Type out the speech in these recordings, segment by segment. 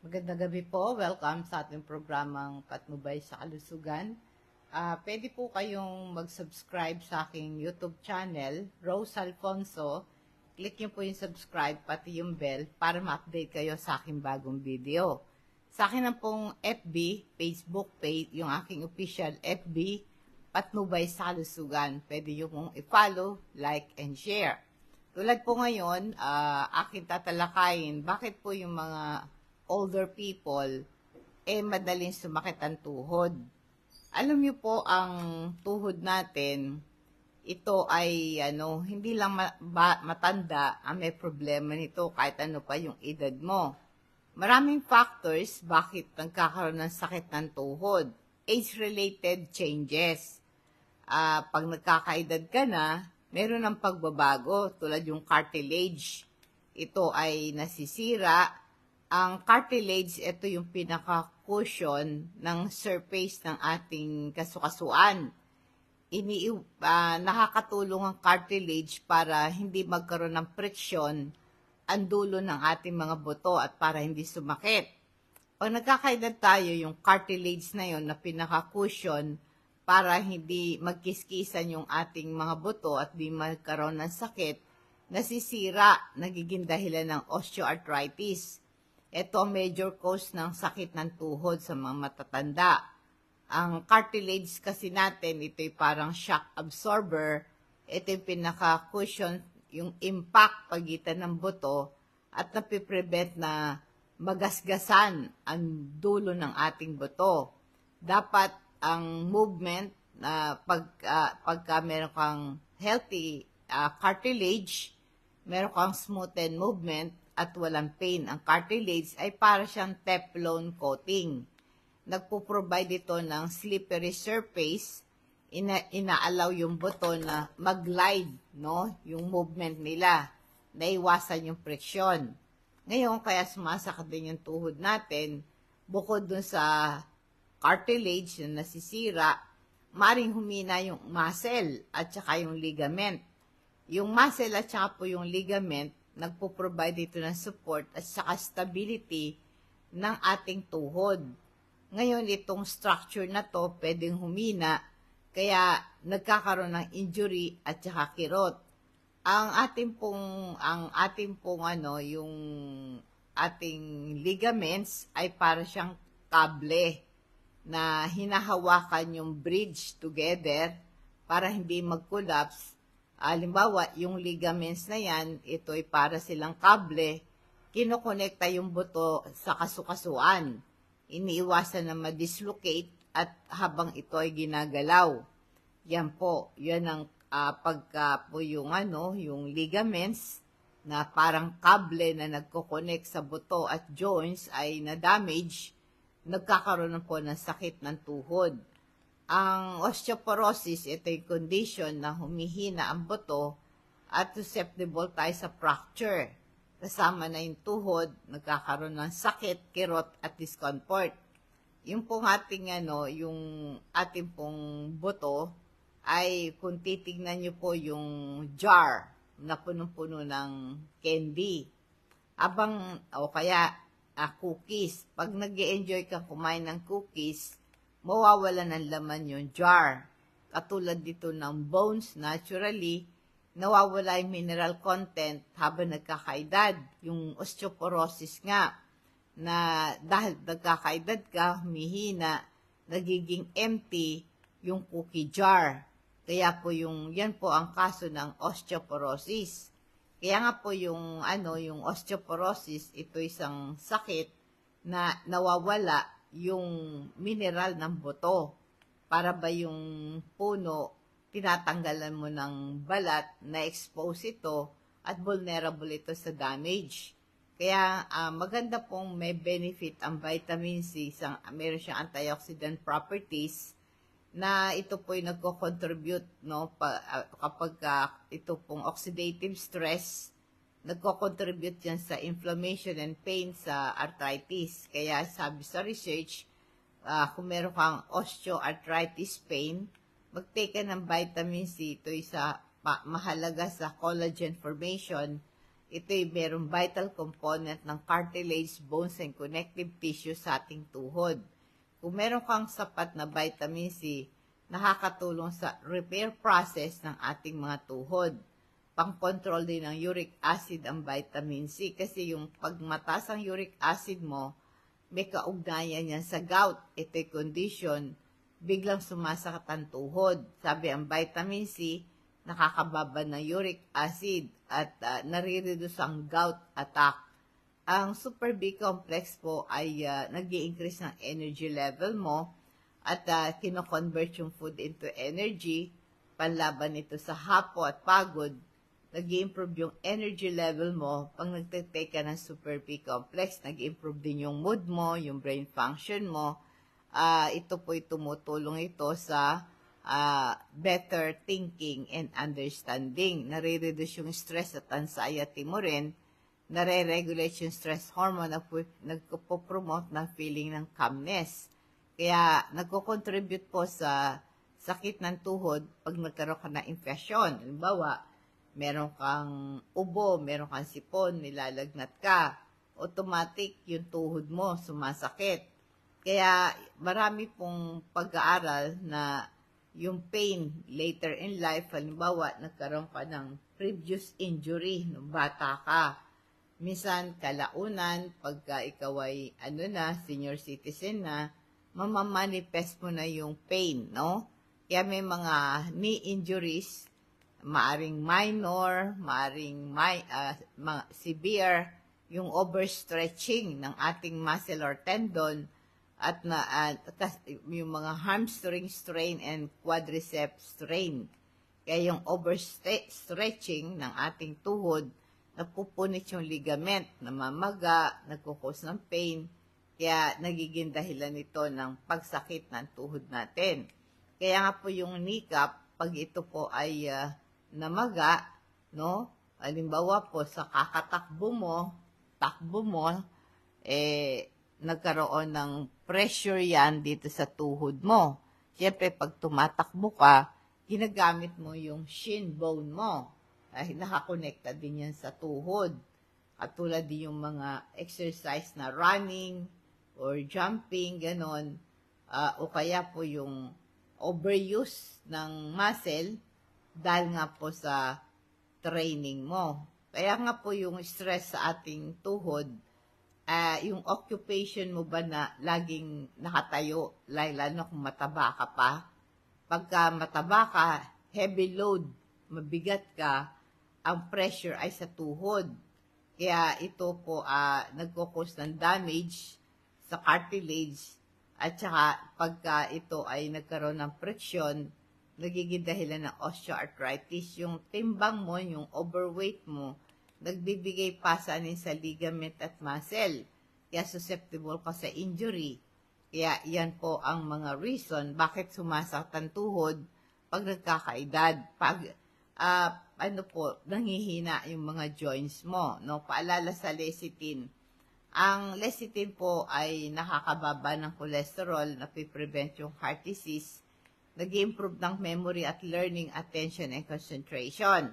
Magandang gabi po. Welcome sa ating programang Patnubay sa Kalusugan. Pwede po kayong mag-subscribe sa aking YouTube channel, Rose Alfonso. Click nyo po yung subscribe pati yung bell para ma-update kayo sa aking bagong video. Sa akin na pong FB, Facebook page, yung aking official FB, Patnubay sa Kalusugan. Pwede nyo pong i-follow, like, and share. Tulad po ngayon, akin tatalakayin bakit po yung mga older people, madaling sumakit ang tuhod. Alam niyo po, ang tuhod natin, ito ay, hindi lang matanda ang may problema nito kahit ano pa yung edad mo. Maraming factors bakit nagkakaroon ng sakit ng tuhod. Age-related changes. Pag nagkakaedad ka na, meron ng pagbabago tulad yung cartilage. Ito ay nasisira. Ang cartilage, ito yung pinaka-cushion ng surface ng ating kasukasuan. Nakakatulong ang cartilage para hindi magkaroon ng friction ang dulo ng ating mga buto at para hindi sumakit. Pag nagkakaedad tayo, yung cartilage na yon na pinaka-cushion para hindi magkiskisan yung ating mga buto at di magkaroon ng sakit, nasisira, nagiging dahilan ng osteoarthritis. Ito ang major cause ng sakit ng tuhod sa mga matatanda. Ang cartilage kasi natin, ito'y parang shock absorber. Ito yung pinaka-cushion, yung impact pagitan ng buto at napiprevent na magasgasan ang dulo ng ating buto. Dapat ang movement, pagka meron kang healthy cartilage, meron kang smoothen movement, at walang pain. Ang cartilage ay para siyang Teflon coating. Nagpo-provide ito ng slippery surface, inaalaw yung buto na mag-glide, no? Yung movement nila, naiwasan yung friction. Ngayon, kaya sumasakit din yung tuhod natin, bukod dun sa cartilage na nasisira, maring humina yung muscle at saka yung ligament. Yung muscle at saka po yung ligament, nagpo-provide ito ng support at saka stability ng ating tuhod. Ngayon, itong structure na to pwedeng humina, kaya nagkakaroon ng injury at saka kirot. Yung ating ligaments ay para siyang kable na hinahawakan yung bridge together para hindi mag-collapse. Halimbawa, yung ligaments na yan, ito ay para silang kable, kinokonekta yung buto sa kasukasuan. Iniiwasan na ma-dislocate at habang ito ay ginagalaw. Yan po, yan ang pagka po yung ligaments na parang kable na nagko-connect sa buto at joints ay na-damage, nagkakaroon po ng sakit ng tuhod. Ang osteoporosis, ito yung condition na humihina ang buto at susceptible tayo sa fracture. Kasama na yung tuhod, nagkakaroon ng sakit, kirot at discomfort. Yung pong ating, yung ating pong buto ay kung titignan nyo po yung jar na punong-puno ng candy. O kaya cookies. Pag nag-e-enjoy kang kumain ng cookies, mawawala ng laman yung jar. Katulad dito ng bones, naturally, nawawala yung mineral content habang nagkakaedad. Yung osteoporosis nga, na dahil nagkakaedad ka, humihina, nagiging empty yung cookie jar. Kaya po yan po ang kaso ng osteoporosis. Kaya nga po yung osteoporosis, ito isang sakit na nawawala yung mineral ng buto. Para ba yung puno, tinatanggalan mo ng balat, na-expose ito, at vulnerable ito sa damage. Kaya maganda pong may benefit ang vitamin C, meron siyang antioxidant properties, na ito po yung nagko-contribute, kapag ito pong oxidative stress, nagko-contribute yan sa inflammation and pain sa arthritis. Kaya sabi sa research, kung meron kang osteoarthritis pain, mag-take ka ng vitamin C. Ito isa mahalaga sa collagen formation. Ito'y merong vital component ng cartilage, bones, and connective tissue sa ating tuhod. Kung meron kang sapat na vitamin C, nakakatulong sa repair process ng ating mga tuhod. Pang-control din ng uric acid ang vitamin C kasi yung pagmataas ang uric acid mo, may kaugnayan yan sa gout. Ito'y condition, biglang sumasakit ang tuhod. Sabi ang vitamin C, nakakababa ng uric acid at nare-reduce ang gout attack. Ang Super B complex po ay nag-i-increase ng energy level mo at kino-convert yung food into energy. Panlaban ito sa hapo at pagod. Nag-i-improve yung energy level mo. Pag nagtitake ka ng Super B complex, nag-i-improve din yung mood mo, yung brain function mo. Ito po'y tumutulong ito sa better thinking and understanding. Nare-reduce yung stress at anxiety mo rin. Nare-regulate yung stress hormone na nagpo-promote ng feeling ng calmness. Kaya nagko-contribute po sa sakit ng tuhod pag nagkaroon ka ng infection. Halimbawa, meron kang ubo, meron kang sipon, nilalagnat ka, automatic yung tuhod mo sumasakit. Kaya marami pong pag-aaral na yung pain later in life, halimbawa, nagkaroon ka ng previous injury nung bata ka. Minsan, kalaunan, pagka ikaw ay, senior citizen na, mamamanifest mo na yung pain, no? Kaya may mga knee injuries, maaring minor, maaring severe, yung overstretching ng ating muscle or tendon, at yung mga hamstring strain and quadriceps strain. Kaya yung overstretching ng ating tuhod, napupunit yung ligament, namamaga, nagkukos ng pain, kaya nagiging dahilan nito ng pagsakit ng tuhod natin. Kaya nga po yung kneecap, pag ito po ay namaga, no? Halimbawa po sa takbo mo, nagkaroon ng pressure yan dito sa tuhod mo. Siyempre, pag tumatakbo ka, ginagamit mo yung shin bone mo. Nakakonekta din yan sa tuhod. Katulad din yung mga exercise na running or jumping, ganon. O kaya po yung overuse ng muscle dahil nga po sa training mo. Kaya nga po yung stress sa ating tuhod, yung occupation mo ba na laging nakatayo, lalo kung mataba ka pa. Pagka mataba ka, heavy load, mabigat ka, ang pressure ay sa tuhod. Kaya ito po nagkukos ng damage sa cartilage at saka pagka ito ay nagkaroon ng friction, nagiging dahilan ng osteoarthritis. Yung timbang mo, yung overweight mo, nagbibigay pasanin sa ligament at muscle. Kaya susceptible ka sa injury. Kaya yan po ang mga reason bakit sumasakit ang tuhod pag nagkakaedad. Pag nanghihina yung mga joints mo. No? Paalala sa lecithin. Ang lecithin po ay nakakababa ng cholesterol na prevent yung heart disease, nag-improve ng memory at learning, attention, and concentration.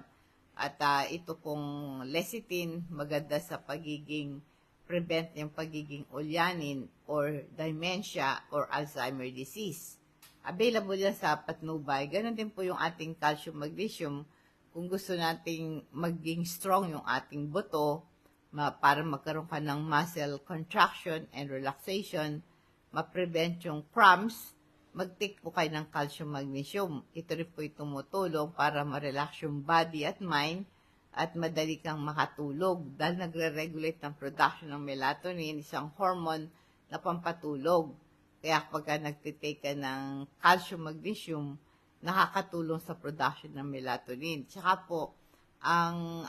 At ito pong lecithin, maganda sa prevent yung pagiging ulyanin or dementia or Alzheimer disease. Available yan sa patnubay. Ganon din po yung ating calcium, magnesium. Kung gusto nating maging strong yung ating buto, para magkaroon ka ng muscle contraction and relaxation, ma-prevent yung cramps, mag-take po kayo ng calcium magnesium. Ito rin po tumutulong para ma-relax yung body at mind at madali kang makatulog dahil nagre-regulate ng production ng melatonin, isang hormone na pampatulog. Kaya pagka nagtitake ka ng calcium magnesium, nakakatulong sa production ng melatonin. Tsaka po, ang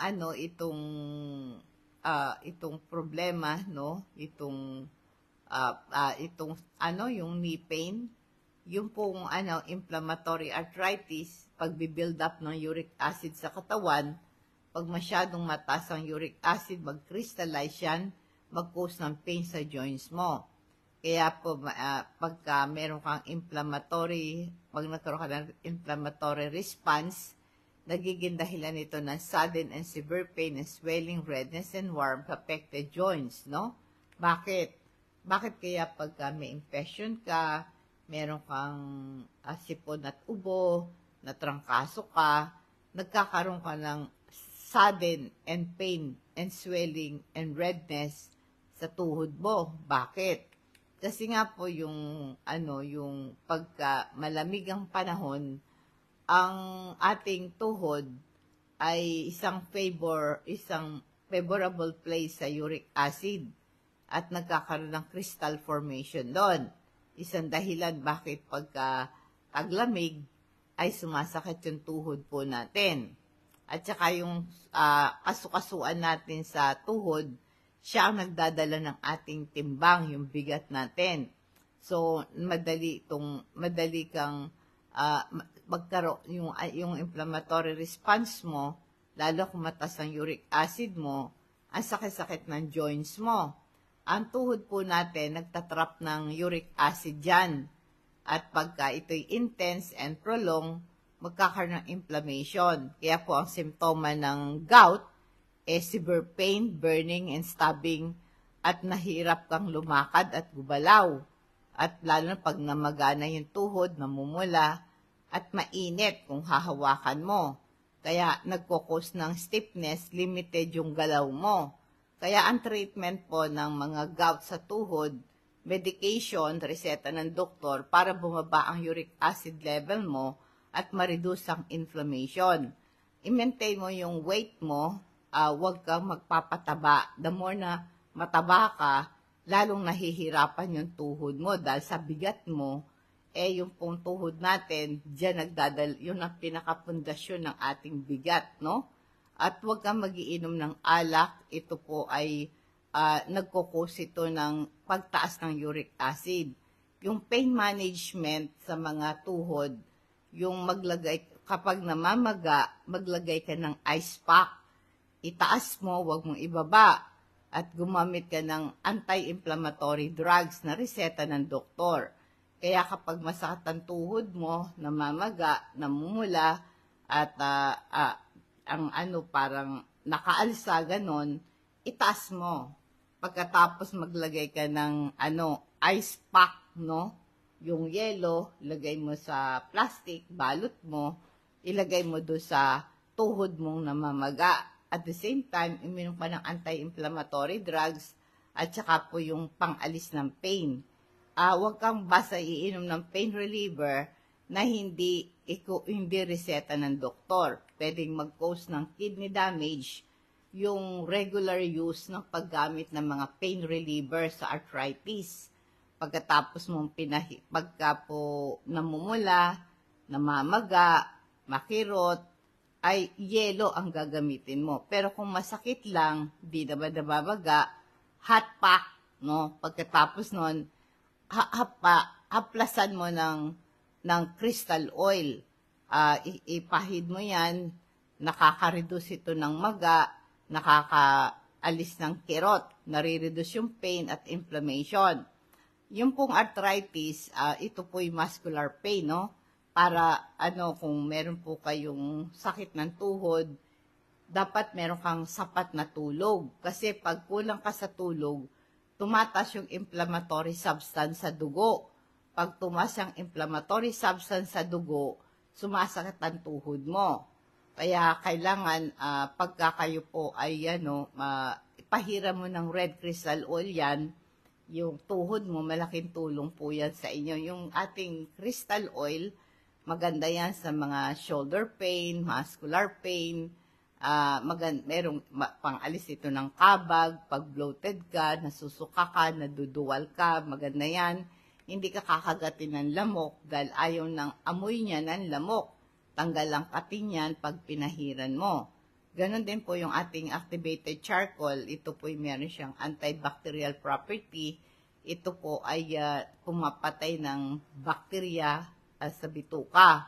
itong problema, no, yung knee pain, yung pong inflammatory arthritis, pagbi-build up ng uric acid sa katawan, pag masyadong mataas ang uric acid, mag-crystallize yan, mag-cause ng pain sa joints mo. Kaya po, pagka meron kang pag nagkaroon ka ng inflammatory response, nagiging dahilan ito ng sudden and severe pain and swelling, redness, and warmth affected joints, no? Bakit? Bakit kaya pagka may infection ka, meron kang sipon at ubo, natrangkaso ka, nagkakaroon ka ng sudden and pain and swelling and redness sa tuhod mo. Bakit? Kasi nga po yung pagka malamig ang panahon, ang ating tuhod ay isang favorable place sa uric acid at nagkakaroon ng crystal formation doon. Isang dahilan bakit pagka taglamig ay sumasakit yung tuhod po natin. At saka yung kasukasuan natin sa tuhod, siya ang nagdadala ng ating timbang, yung bigat natin. So, madali kang magkaroon yung inflammatory response mo, lalo kung mataas ang uric acid mo, ang sakit-sakit ng joints mo. Ang tuhod po natin, nagtatrap ng uric acid dyan. At pagka ito'y intense and prolonged, magkakaroon ng inflammation. Kaya po ang simptoma ng gout, severe pain, burning, and stabbing, at nahirap kang lumakad at gumalaw. At lalo na pag namagana yung tuhod, namumula, at mainit kung hahawakan mo. Kaya nagkukos ng stiffness, limited yung galaw mo. Kaya ang treatment po ng mga gout sa tuhod, medication, reseta ng doktor para bumaba ang uric acid level mo at ma-reduce ang inflammation. I-maintain mo yung weight mo, huwag kang magpapataba. The more na mataba ka, lalong nahihirapan yung tuhod mo dahil sa bigat mo, yung pong tuhod natin, diyan yun ang pinakapundasyon ng ating bigat, no? At huwag kang magiinom ng alak, ito po ay nagkukos ito ng pagtaas ng uric acid. Yung pain management sa mga tuhod, yung kapag namamaga, maglagay ka ng ice pack, itaas mo, huwag mong ibaba, at gumamit ka ng anti-inflammatory drugs na reseta ng doktor. Kaya kapag masakit ang tuhod mo, namamaga, namumula, at parang nakaalsa, ganon, itaas mo. Pagkatapos maglagay ka ng ice pack, no? Yung yelo, ilagay mo sa plastic, balot mo, ilagay mo doon sa tuhod mong namamaga. At the same time, uminom ka ng anti-inflammatory drugs at saka po yung pang-alis ng pain. Huwag kang basta iinom ng pain reliever na hindi reseta ng doktor. Pwedeng mag-cause ng kidney damage yung regular use ng paggamit ng mga pain reliever sa arthritis. Pagkatapos mong pagka po namumula, namamaga, makirot, ay yelo ang gagamitin mo. Pero kung masakit lang, di naman nababaga, hot pack, no? Pagkatapos nun, haplasan mo ng crystal oil. Ipahid mo yan, nakaka-reduce ito ng maga, nakakaalis ng kirot, nare-reduce yung pain at inflammation. Yung pong arthritis, ito po'y muscular pain, no? Para kung meron po kayong sakit ng tuhod, dapat meron kang sapat na tulog. Kasi pag kulang ka sa tulog, tumatas yung inflammatory substance sa dugo. Pag tumaas ang inflammatory substance sa dugo, sumasakit ang tuhod mo. Kaya kailangan pagka kayo po ay ipahiram mo ng red crystal oil yan, yung tuhod mo, malaking tulong po yan sa inyo. Yung ating crystal oil, maganda yan sa mga shoulder pain, muscular pain, merong pang-alis ito ng kabag, pag bloated ka, nasusuka ka, naduduwal ka, maganda yan. Hindi ka kakagatin ng lamok dahil ayaw ng amoy niya ng lamok. Tanggal ang katin yan pag pinahiran mo. Ganon din po yung ating activated charcoal. Ito po ay meron siyang antibacterial property. Ito po ay pumapatay ng bakterya sa bituka.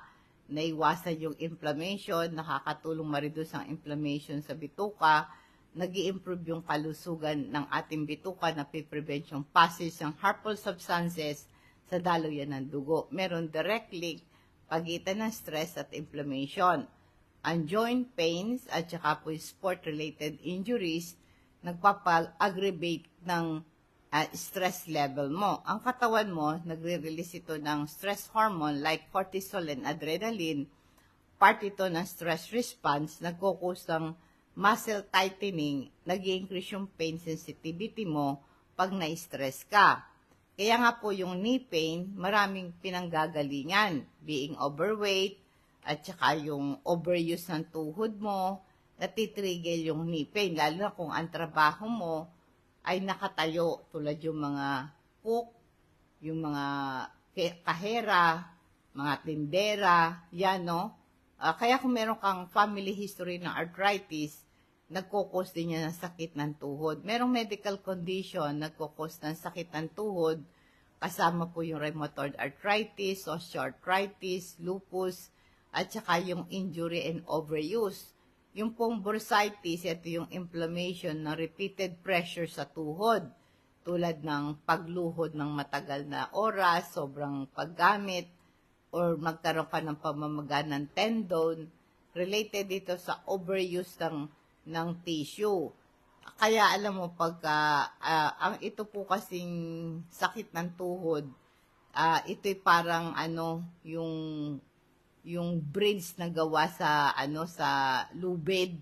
Naiwasan yung inflammation, nakakatulong ma-reduce ang inflammation sa bituka, nag-i-improve yung kalusugan ng ating bituka, na-prevent yung passage ng harmful substances sa daluyan ng dugo. Meron direct link pagitan ng stress at inflammation. ang joint pains at saka po sport-related injuries, nagpapa-aggravate ng stress level mo. Ang katawan mo, nagre-release ito ng stress hormone like cortisol and adrenaline, part ito ng stress response, nagkukos ng muscle tightening, nag-i-increase yung pain sensitivity mo pag na-stress ka. Kaya nga po yung knee pain, maraming pinanggagalingan, being overweight, at saka yung overuse ng tuhod mo, natitrigger yung knee pain, lalo na kung ang trabaho mo ay nakatayo, tulad yung mga cook, yung mga kahera, mga tindera, yan, no? Kaya kung meron kang family history ng arthritis, nagkukos din yan ng sakit ng tuhod. Merong medical condition, nagkukos ng sakit ng tuhod, kasama po yung rheumatoid arthritis, osteoarthritis, lupus, at saka yung injury and overuse. Yung pong bursitis, ito yung inflammation ng repeated pressure sa tuhod, tulad ng pagluhod ng matagal na oras, sobrang paggamit, or magkaroon ka ng pamamaga ng tendon, related dito sa overuse ng tissue. Kaya alam mo, pagka, ang ito po kasing sakit ng tuhod, ito'y parang yung bridge na gawa sa sa lubid.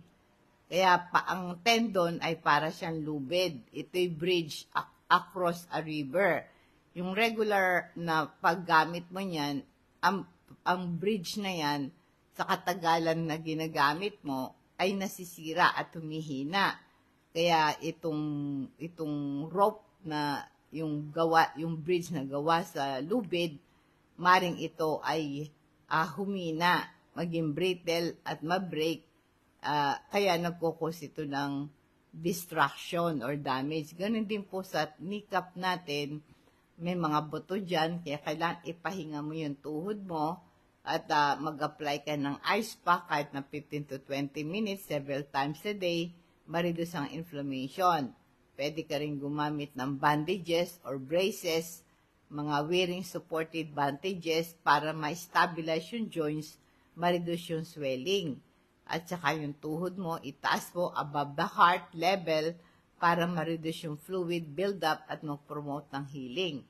Kaya ang tendon ay para siyang lubid. Ito'y bridge across a river. Yung regular na paggamit mo niyan, ang bridge na yan, sa katagalan na ginagamit mo, ay nasisira at humihina. Kaya itong rope na yung bridge na gawa sa lubid, maring ito ay humina, maging brittle at ma-break, kaya nagkukos ito ng destruction or damage. Ganun din po sa kneecap natin, may mga buto dyan, kaya kailangan ipahinga mo yung tuhod mo at mag-apply ka ng ice pack kahit na 15 to 20 minutes several times a day, ma-reduce ang inflammation. Pwede ka rin gumamit ng bandages or braces, mga wearing supported bandages para ma-stabilize yung joints, ma-reduce yung swelling. At saka yung tuhod mo, itaas mo above the heart level para ma-reduce yung fluid buildup at mag-promote ng healing.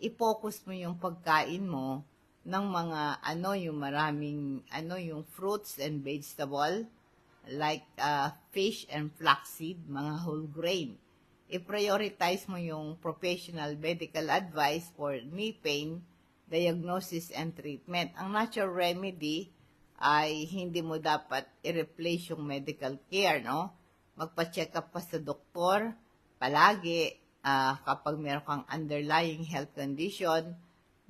I-focus mo yung pagkain mo ng mga yung maraming yung fruits and vegetable like fish and flaxseed, mga whole grain. I-prioritize mo yung professional medical advice for knee pain, diagnosis, and treatment. Ang natural remedy ay hindi mo dapat i-replace yung medical care, no? Magpa-check up pa sa doktor palagi kapag meron kang underlying health condition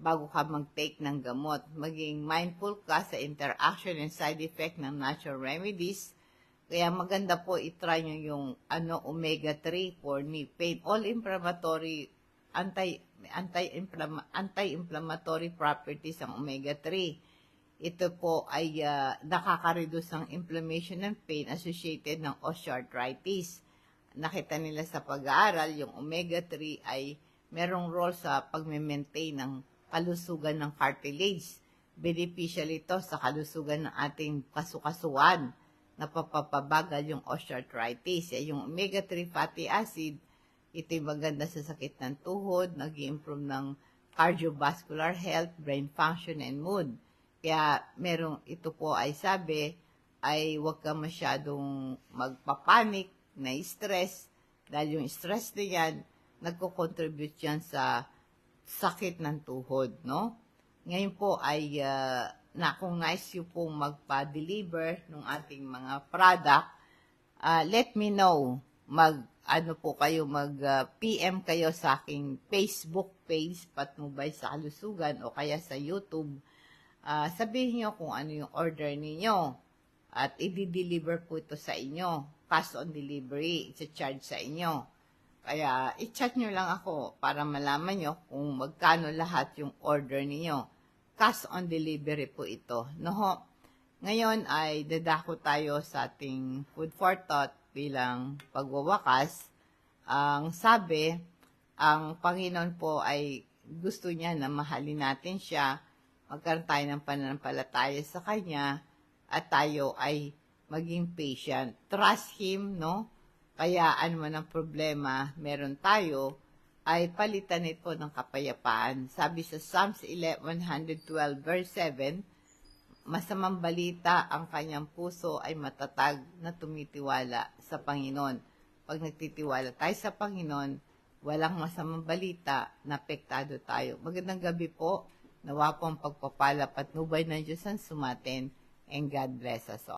bago ka mag-take ng gamot. Maging mindful ka sa interaction and side effect ng natural remedies. Kaya maganda po i-try nyo yung omega-3 for knee pain. All inflammatory, anti-inflammatory properties ang omega-3. Ito po ay nakaka-reduce ng inflammation and pain associated ng osteoarthritis. Nakita nila sa pag-aaral, yung omega-3 ay merong role sa pag-maintain ng kalusugan ng cartilage. Beneficial ito sa kalusugan ng ating kasukasuan, napapabagal yung osteoarthritis. Yung omega-3 fatty acid, ito'y maganda sa sakit ng tuhod, nag-i-improve ng cardiovascular health, brain function, and mood. Kaya ito po ay sabi, ay huwag ka masyadong magpapanik, na stress, dahil yung stress na yan, nagko-contribute yan sa sakit ng tuhod, no? Ngayon po ay kung nais nyo pong magpa-deliver ng ating mga product, let me know. PM kayo sa aking Facebook page, Patnubay sa Kalusugan, o kaya sa YouTube. Sabihin nyo kung ano yung order ninyo. At i-deliver po ito sa inyo. Cash on delivery, i-charge sa inyo. Kaya i-chat nyo lang ako para malaman nyo kung magkano lahat yung order niyo. Cash on delivery po ito. No? Ngayon ay dadako tayo sa ating food for thought bilang pagwawakas. Ang sabi, ang Panginoon po ay gusto niya na mahalin natin siya, magkaroon tayo ng pananampalataya sa Kanya, at tayo ay maging patient. Trust Him, no? Kaya ano man ang problema meron tayo, ay palitan ito ng kapayapaan. Sabi sa Psalms 112 verse 7, masamang balita ang kanyang puso ay matatag na tumitiwala sa Panginoon. Pag nagtitiwala tayo sa Panginoon, walang masamang balita na apektado tayo. Magandang gabi po. Nawa po ang pagpapala patnubay ng Diyos ang sumatin, and God bless us all.